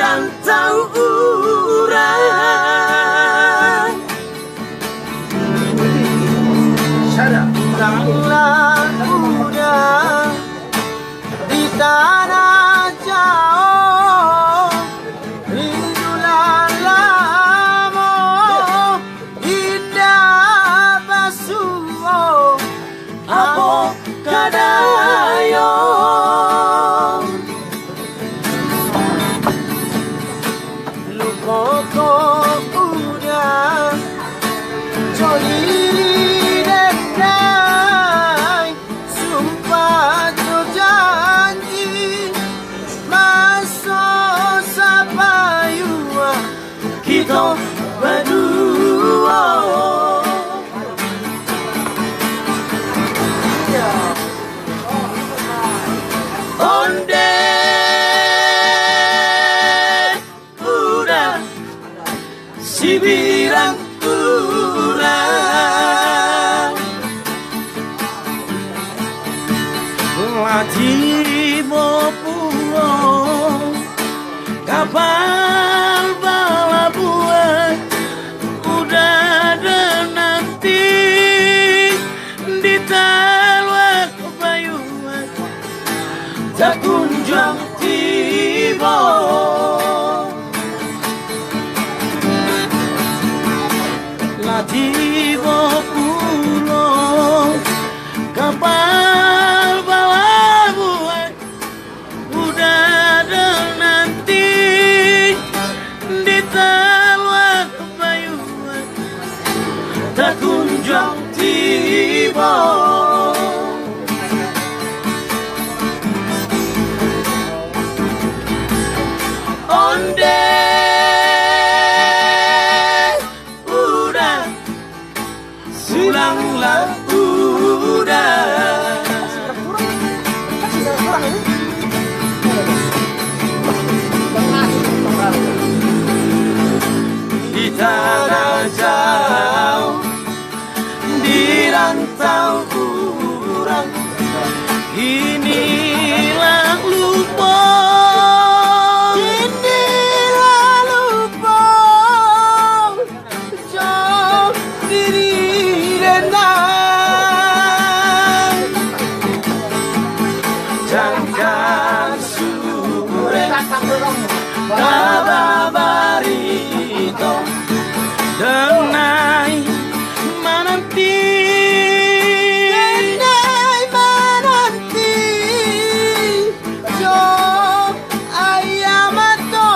dirantau urang. Pulanglah udah di tanah jauh, rindulah lamo indah basuh apa kadayo. Luko udah joli dendai, sumpah tu janji masuk sapayua kita berdua. Onde udah si birang kurang lagi mau pulang kapal bala buat udah ada nanti di talwak bayuan tak kunjung tiba. Lagi mau pulang kapal bala buat udah ada nanti di talwak bayuan tak kunjung tiba. Onde udah pulanglah udah di tanah jauh dirantau urang, inilah lupa. Kabarito denai menanti jo ayamato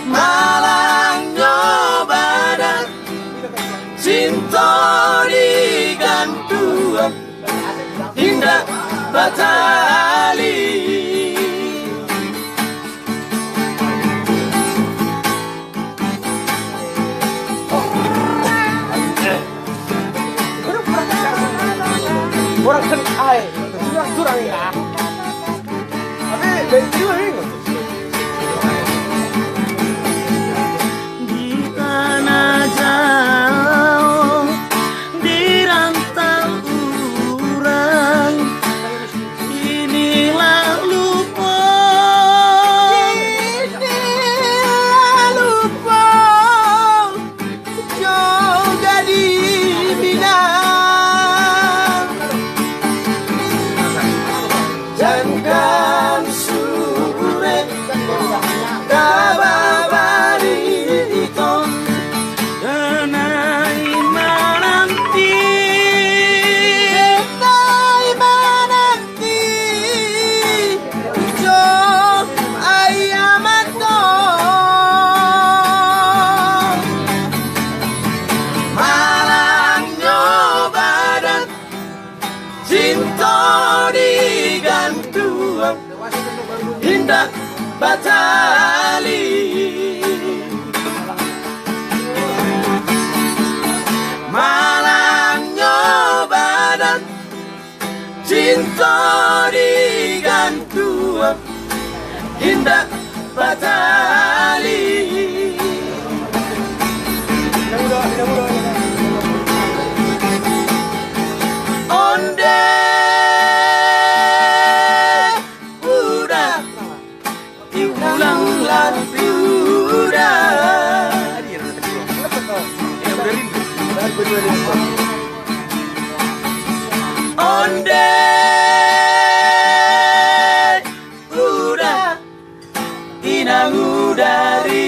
malang nyobadan cinta digantung indah batali. Orang kan ay, curang ya. Tapi benci ini. Di tanah jauh dirantau urang, inilah lupa. Inilah lupa. Juga di Minang. Jangan sore kabarito denai menanti jo ayamato malang nyobadan cinta digantung indah batali. Malang nyobadan cinta digantung indah batali. Onde Onde udah inang udari